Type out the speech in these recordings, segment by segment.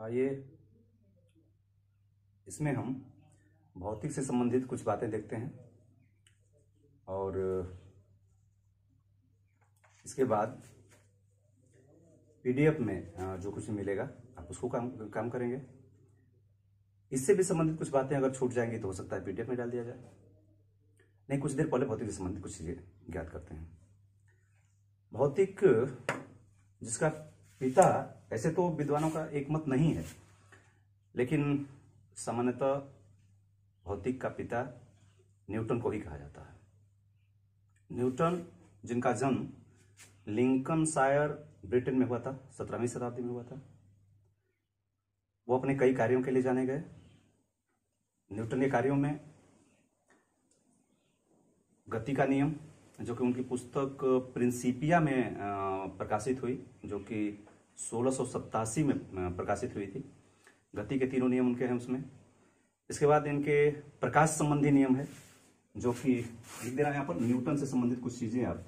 आइए इसमें हम भौतिक से संबंधित कुछ बातें देखते हैं और इसके बाद पीडीएफ में जो कुछ मिलेगा आप उसको काम करेंगे। इससे भी संबंधित कुछ बातें अगर छूट जाएंगी तो हो सकता है पीडीएफ में डाल दिया जाए। नहीं, कुछ देर पहले भौतिक से संबंधित कुछ चीजें ज्ञात करते हैं। भौतिक जिसका पिता, ऐसे तो विद्वानों का एक मत नहीं है, लेकिन सामान्यतः भौतिक का पिता न्यूटन को ही कहा जाता है। न्यूटन, जिनका जन्म लिंकनशायर ब्रिटेन में हुआ था, 17वीं शताब्दी में हुआ था, वो अपने कई कार्यों के लिए जाने गए। न्यूटन के कार्यों में गति का नियम, जो कि उनकी पुस्तक प्रिंसिपिया में प्रकाशित हुई, जो कि 1687 में प्रकाशित हुई थी। गति के तीनों नियम उनके हैं उसमें। इसके बाद इनके प्रकाश संबंधी नियम है, जो कि लिख दे रहा है यहाँ पर। न्यूटन से संबंधित कुछ चीजें आप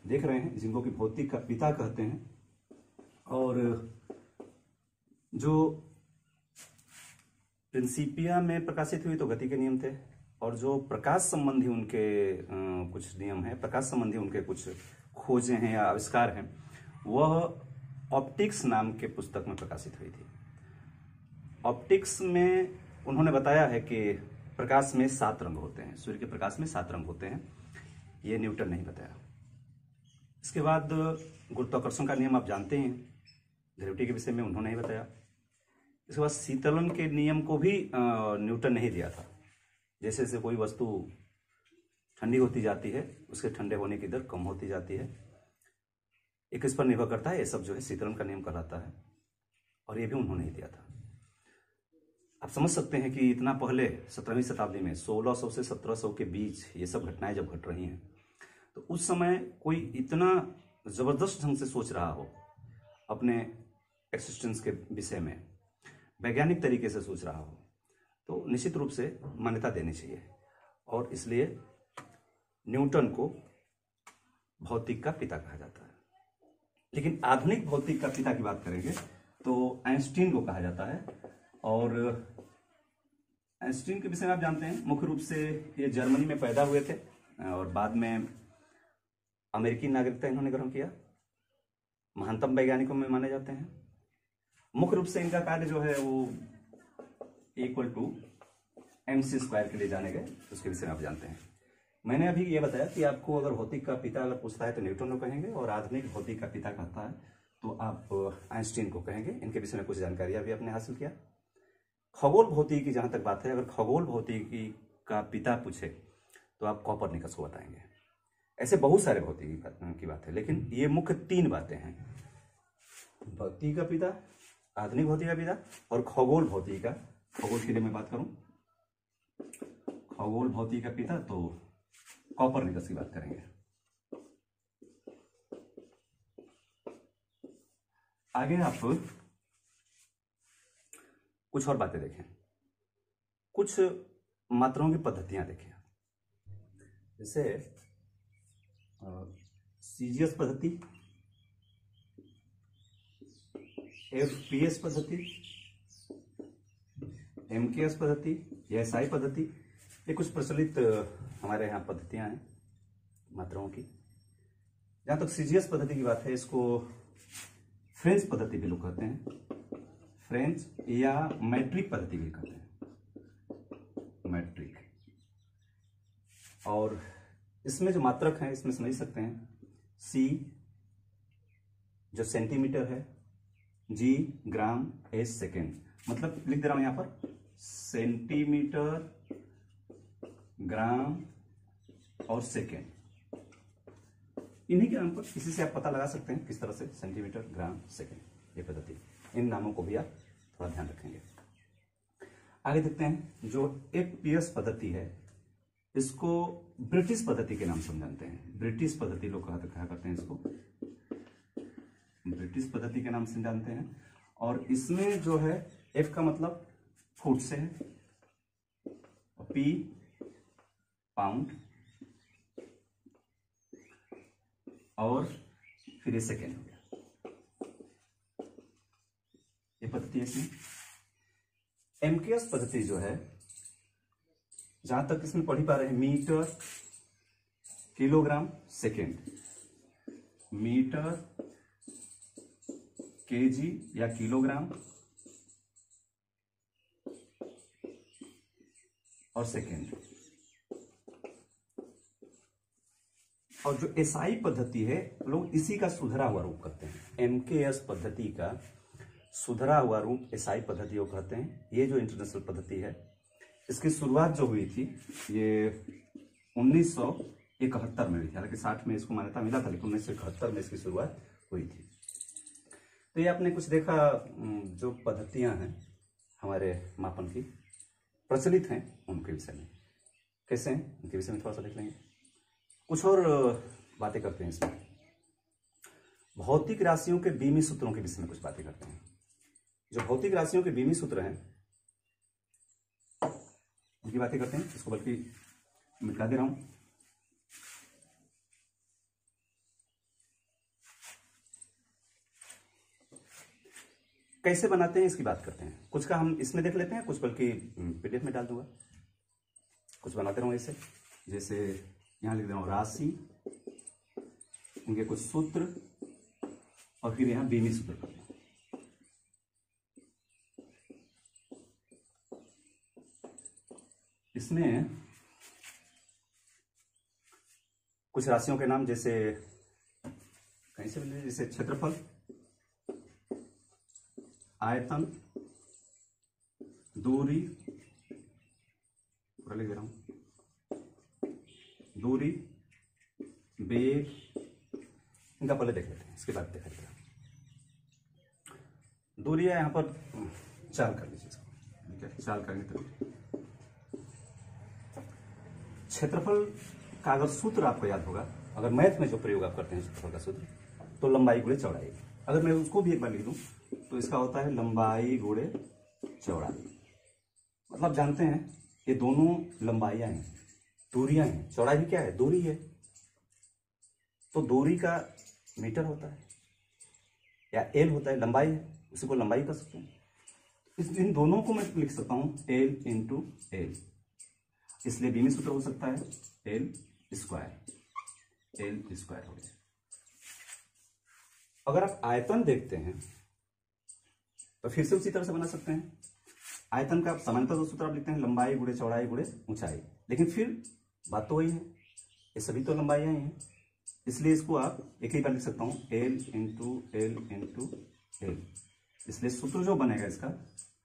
देख रहे हैं, जिनको कि भौतिक का पिता कहते हैं। और जो प्रिंसिपिया में प्रकाशित हुई तो गति के नियम थे, और जो प्रकाश संबंधी उनके कुछ नियम है, प्रकाश संबंधी उनके कुछ खोजें हैं या आविष्कार हैं, वह ऑप्टिक्स नाम के पुस्तक में प्रकाशित हुई थी। ऑप्टिक्स में उन्होंने बताया है कि प्रकाश में 7 रंग होते हैं, सूर्य के प्रकाश में 7 रंग होते हैं। ये न्यूटन नहीं बताया। इसके बाद गुरुत्वाकर्षण का नियम आप जानते हैं, ग्रेविटी के विषय में उन्होंने ही बताया। इसके बाद शीतलन के नियम को भी न्यूटन ने ही दिया था। जैसे जैसे कोई वस्तु ठंडी होती जाती है, उसके ठंडे होने की दर कम होती जाती है, एक इस पर निर्भर करता है। ये सब जो है शीतलन का नियम कहलाता है, और ये भी उन्होंने ही दिया था। आप समझ सकते हैं कि इतना पहले 17वीं शताब्दी में 1600 से 1700 के बीच ये सब घटनाएं जब घट रही हैं, तो उस समय कोई इतना जबरदस्त ढंग से सोच रहा हो अपने एक्सिस्टेंस के विषय में, वैज्ञानिक तरीके से सोच रहा हो, तो निश्चित रूप से मान्यता देनी चाहिए। और इसलिए न्यूटन को भौतिक का पिता कहा जाता है। लेकिन आधुनिक भौतिक का पिता की बात करेंगे तो आइंस्टीन को कहा जाता है। और आइंस्टीन के विषय में आप जानते हैं, मुख्य रूप से ये जर्मनी में पैदा हुए थे और बाद में अमेरिकी नागरिकता इन्होंने ग्रहण किया। महानतम वैज्ञानिकों में माने जाते हैं। मुख्य रूप से इनका कार्य जो है वो =mc² के लिए जाने गए, उसके विषय में आप जानते हैं। मैंने अभी ये बताया कि आपको अगर भौतिक का पिता अगर पूछता है तो न्यूटन को कहेंगे, और आधुनिक भौतिक का पिता कहता है तो आप आइंस्टीन को कहेंगे। इनके विषय में कुछ जानकारियां भी आपने हासिल किया। खगोल भौतिकी की जहां तक बात है, अगर खगोल भौतिकी का पिता पूछे तो आप कॉपरनिकस को बताएंगे। ऐसे बहुत सारे भौतिकी की बात है, लेकिन ये मुख्य 3 बातें हैं: भौतिकी का पिता, आधुनिक भौतिकी का पिता, और खगोल भौतिकी का। खगोल के लिए मैं बात करूं, खगोल भौतिकी का पिता, तो कॉपरनिकस की बात करेंगे। आगे आप कुछ और बातें देखें, कुछ मात्राओं की पद्धतियां देखें। जैसे सीजीएस पद्धति, एफपीएस पद्धति, एमकेएस पद्धति, एसआई पद्धति, ये कुछ प्रचलित हमारे यहाँ पद्धतियां हैं मात्राओं की। जहां तक सीजीएस पद्धति की बात है, इसको फ्रेंच पद्धति भी लोग कहते हैं, फ्रेंच या मैट्रिक पद्धति भी कहते हैं, मैट्रिक। और इसमें जो मात्रक है, इसमें समझ सकते हैं, सी जो सेंटीमीटर है, जी ग्राम, एस सेकेंड। मतलब लिख दे रहा हूं यहां पर, सेंटीमीटर, ग्राम और सेकेंड। इन्हीं के नाम पर इसी से आप पता लगा सकते हैं किस तरह से सेंटीमीटर, ग्राम, सेकेंड, ये पद्धति। इन नामों को भी आप थोड़ा ध्यान रखेंगे। आगे देखते हैं, जो एफपीएस पद्धति है, इसको ब्रिटिश पद्धति के नाम से जानते हैं। ब्रिटिश पद्धति लोग कहा करते हैं इसको, ब्रिटिश पद्धति के नाम से जानते हैं। और इसमें जो है एफ का मतलब फुट से है, पी पाउंड, और फिर ये सेकेंड हो गया। ये ये पद्धति है इसमें। एमकेएस पद्धति जो है, जहां तक इसमें पढ़ ही पा रहे हैं, metre kilogram second, metre KG या किलोग्राम और सेकेंड। और जो एसआई पद्धति है, लोग इसी का सुधरा हुआ रूप कहते हैं। एमकेएस पद्धति का सुधरा हुआ रूप एसआई पद्धति को कहते हैं। ये जो इंटरनेशनल पद्धति है, इसकी शुरुआत जो हुई थी ये 1971 में हुई थी। हालांकि 60 में इसको मान्यता मिला था, लेकिन 1971 में इसकी शुरुआत हुई थी। तो ये आपने कुछ देखा, जो पद्धतियां हैं हमारे मापन की प्रचलित हैं, उनके विषय में कैसे हैं, उनके विषय में थोड़ा सा देख लेंगे। कुछ और बातें करते हैं इसमें। भौतिक राशियों के बीमी सूत्रों के विषय में कुछ बातें करते हैं। जो भौतिक राशियों के बीमी सूत्र हैं, उनकी बातें करते हैं। इसको बल्कि मिटा दे रहा हूं। कैसे बनाते हैं इसकी बात करते हैं। कुछ का हम इसमें देख लेते हैं, कुछ बल्कि पीडीएफ में डाल दूंगा। कुछ बनाते रहूं ऐसे, जैसे यहां लिख दे रहा हूं राशि, उनके कुछ सूत्र, और फिर यहां बीमी सूत्र करते हैं। इसमें कुछ राशियों के नाम, जैसे कहीं से मिले, जैसे क्षेत्रफल, आयतन, दूरी, पूरा लिख दे रहा हूं, दूरी, वेग, इनका पहले देख लेते हैं, इसके बाद देखा जाएगा। दूरी है, यहां पर चाल कर लीजिए इसको, ठीक है, चाल करेंगे तो। क्षेत्रफल का अगर सूत्र आपको याद होगा, अगर मैथ में जो प्रयोग आप करते हैं क्षेत्रफल का सूत्र, तो लंबाई गुणे चौड़ाई। अगर मैं उसको भी एक बार लिख दूं तो इसका होता है लंबाई गुणे चौड़ाई। मतलब जानते हैं ये दोनों लंबाइयां हैं, दूरियां हैं। चौड़ाई भी क्या है, दूरी है। तो दूरी का मीटर होता है या एल होता है, लंबाई है, उसी को लंबाई कर सकते हैं। इन दोनों को मैं लिख सकता हूं एल इंटू एल, इसलिए बीमी सूत्र हो सकता है एल स्क्वायर। एल स्क्वायर हो गया। अगर आप आयतन देखते हैं तो फिर से उसी तरह से बना सकते हैं। आयतन का सामान्यतः तो सूत्र आप लिखते हैं लंबाई गुणे चौड़ाई गुणे ऊंचाई, लेकिन फिर बात तो वही है, ये सभी तो लंबाइयां ही हैं, इसलिए इसको आप एक ही बार लिख सकता हूं L into L into L. इसलिए सूत्र जो बनेगा इसका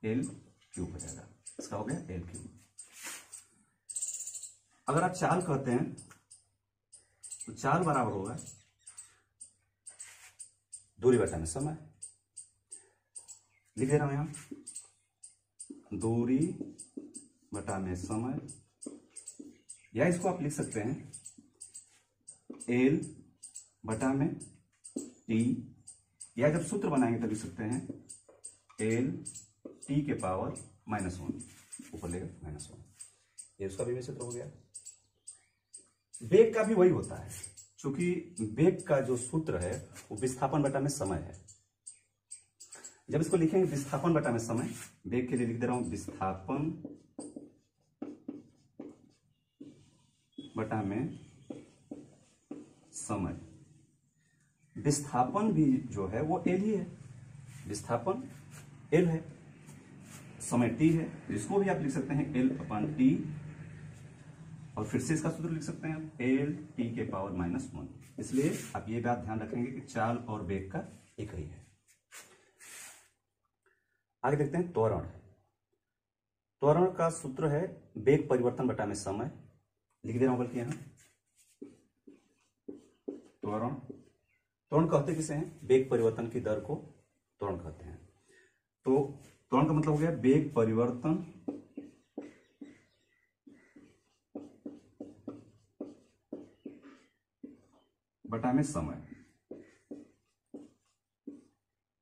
एल क्यूब हो जाएगा। इसका हो गया एल क्यूब। अगर आप चाल कहते हैं तो चाल बराबर होगा दूरी बटा में समय। लिख दे रहा हूं यहां, दूरी बटा में समय, या इसको आप लिख सकते हैं एल बटा में टी, या जब सूत्र बनाएंगे तब लिख सकते हैं एल टी के पावर -1, ऊपर लेगा -1। ये उसका भी सूत्र हो गया। वेग का भी वही होता है, क्योंकि वेग का जो सूत्र है वो विस्थापन बटा में समय है। जब इसको लिखेंगे विस्थापन बटा में समय, वेग के लिए लिख दे रहा हूं विस्थापन बटा में समय। विस्थापन भी जो है वो एल ही है, विस्थापन एल है, समय टी है, तो इसको भी आप लिख सकते हैं एल अपॉन टी, और फिर से इसका सूत्र लिख सकते हैं एल टी के पावर -1। इसलिए आप ये बात ध्यान रखेंगे कि चाल और वेग का एक ही है। आगे देखते हैं त्वरण। त्वरण का सूत्र है वेग परिवर्तन बटा में समय। लिख दे रहा हूं बल्कि यहां त्वरण। त्वरण कहते किसे हैं, वेग परिवर्तन की दर को त्वरण कहते हैं। तो त्वरण का मतलब हो गया वेग परिवर्तन बटा में समय।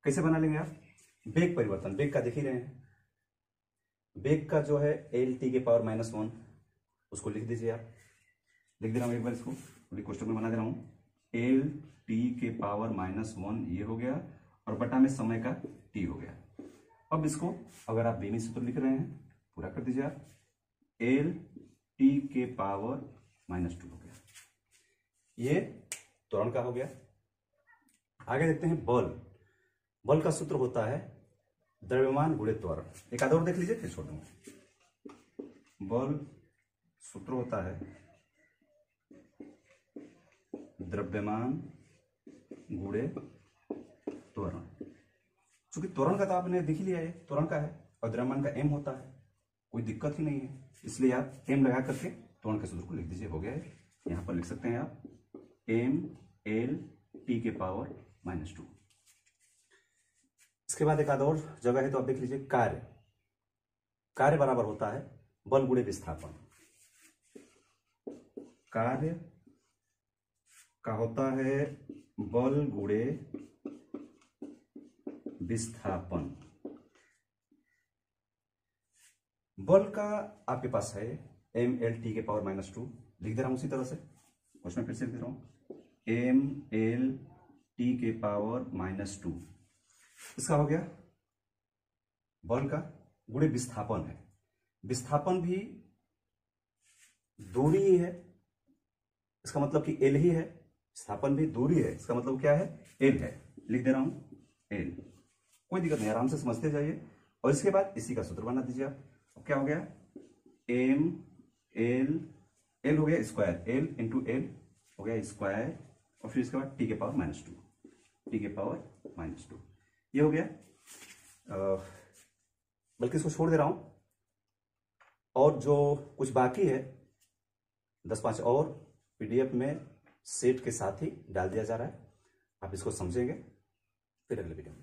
कैसे बना लेंगे आप, वेग परिवर्तन, वेग का देख ही रहे हैं, वेग का जो है एल टी के पावर -1, उसको लिख दीजिए आप। लिख दे रहा हूं एक बार, इसको कोष्टक में बना दे रहा हूं, एल टी के पावर -1 ये हो गया, और बटा में समय का टी हो गया। अब इसको अगर आप बेमी सूत्र लिख रहे हैं पूरा कर दीजिए आप। एल टी के पावर -2 हो गया, ये त्वरण का हो गया। आगे देखते हैं बल। बल का सूत्र होता है द्रव्यमान गुणे त्वरण। एक आधा और देख लीजिए फिर छोड़ दूंगा। बल सूत्र होता है द्रव्यमान गुणे त्वरण। चूंकि त्वरण का तो आपने देख ही लिया है, त्वरण का है, और द्रव्यमान का एम होता है, कोई दिक्कत ही नहीं है, इसलिए आप एम लगा करके त्वरण के सूत्र को लिख दीजिए, हो गया है। यहां पर लिख सकते हैं आप एम एल टी के पावर -2। इसके बाद एक आध और जगह है तो आप देख लीजिए। कार्य, कार्य बराबर होता है बल गुणे विस्थापन। कार्य का होता है बल गुणे विस्थापन। बल का आपके पास है एम एल टी के पावर -2, लिख दे रहा हूं उसी तरह से, उसमें फिर से लिख दे रहा हूं एम एल टी के पावर -2। इसका हो गया बल का, गुणे विस्थापन है। विस्थापन भी दूरी ही है, इसका मतलब कि एल ही है। विस्थापन भी दूरी है, इसका मतलब क्या है, एल है। लिख दे रहा हूं एल, कोई दिक्कत नहीं, आराम से समझते जाइए। और इसके बाद इसी का सूत्र बना दीजिए आप। अब क्या हो गया, एम एल, एल हो गया स्क्वायर, एल इंटू एल हो गया स्क्वायर, और फिर इसके बाद टी के पावर -2, टी के पावर -2, ये हो गया। बल्कि इसको छोड़ दे रहा हूं, और जो कुछ बाकी है 10-5 और पीडीएफ में सेट के साथ ही डाल दिया जा रहा है। आप इसको समझेंगे फिर अगले वीडियो में।